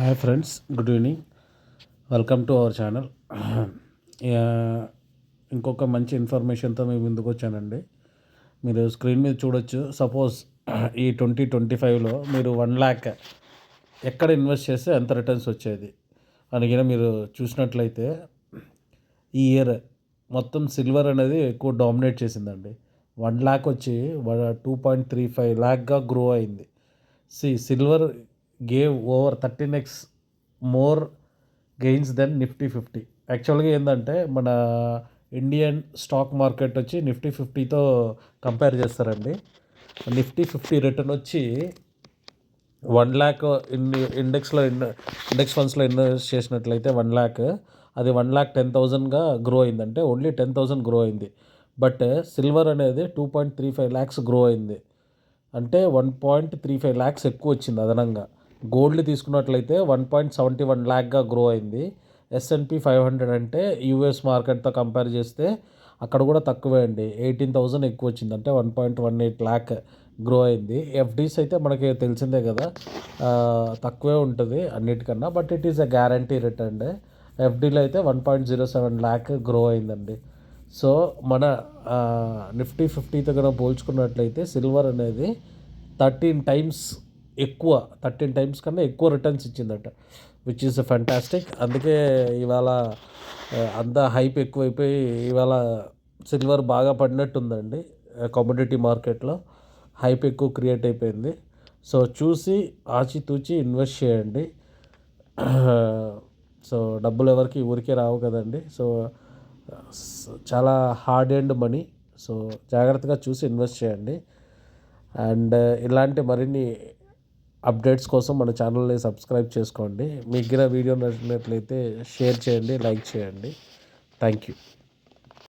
Hi friends, good evening. Welcome to our channel. ఇంకొక మంచి ఇన్ఫర్మేషన్తో మేము ముందుకు వచ్చానండి. మీరు స్క్రీన్ మీద చూడొచ్చు. సపోజ్ ఈ 2025లో మీరు 1,00,000 ఎక్కడ ఇన్వెస్ట్ చేస్తే ఎంత రిటర్న్స్ వచ్చేది అని గిన మీరు చూసినట్లయితే, ఈ ఇయర్ మొత్తం సిల్వర్ అనేది ఎక్కువ డామినేట్ చేసిందండి. 1,00,000 వచ్చి 2.35 ల్యాక్గా గ్రో అయింది. Silver gave over 13x more gains than Nifty 50. యాక్చువల్గా ఏంటంటే, మన ఇండియన్ స్టాక్ మార్కెట్ వచ్చి నిఫ్టీ 50తో కంపేర్ చేస్తారండి. నిఫ్టీ 50 రిటర్న్ వచ్చి 1,00,000 ఇండెక్స్ ఫండ్స్లో ఇన్వెస్ట్ చేసినట్లయితే 1,00,000 అది 1,10,000గా గ్రో అయింది. అంటే ఓన్లీ 10,000 గ్రో అయింది. బట్ సిల్వర్ అనేది 2.35 ల్యాక్స్ గ్రో అయింది. అంటే 1.35 ల్యాక్స్ ఎక్కువ వచ్చింది అదనంగా. గోల్డ్ తీసుకున్నట్లయితే 1.71 ల్యాక్గా గ్రో అయింది. S&P 500 అంటే యూఎస్ మార్కెట్తో కంపేర్ చేస్తే అక్కడ కూడా తక్కువే అండి. 18,000 ఎక్కువ వచ్చింది. అంటే 1.18 ల్యాక్ గ్రో అయింది. ఎఫ్డీస్ అయితే మనకి తెలిసిందే కదా, తక్కువే ఉంటుంది అన్నిటికన్నా. But it is a guarantee return. ఎఫ్డీలో అయితే 1.07 ల్యాక్ గ్రో అయిందండి. సో మన నిఫ్టీ 50తో కనుక పోల్చుకున్నట్లయితే సిల్వర్ అనేది 13 టైమ్స్ కన్నా ఎక్కువ రిటర్న్స్ ఇచ్చిందట, విచ్ ఈస్ ఫ్యాంటాస్టిక్. అందుకే ఇవాళ అంతా హైప్ ఎక్కువైపోయి ఇవాళ సిల్వర్ బాగా పడినట్టుందండి. కమోడిటీ మార్కెట్లో హైప్ ఎక్కువ క్రియేట్ అయిపోయింది. సో చూసి ఆచితూచి ఇన్వెస్ట్ చేయండి. సో డబ్బులు ఎవరికి ఊరికే రావు కదండి. సో చాలా హార్డ్ ఎర్న్డ్ మనీ. సో జాగ్రత్తగా చూసి ఇన్వెస్ట్ చేయండి. అండ్ ఇలాంటి మరిన్ని అప్డేట్స్ కోసం మన ఛానల్ని సబ్స్క్రైబ్ చేసుకోండి. మీకు వీడియో నచ్చినట్లయితే షేర్ చేయండి, లైక్ చేయండి. Thank you.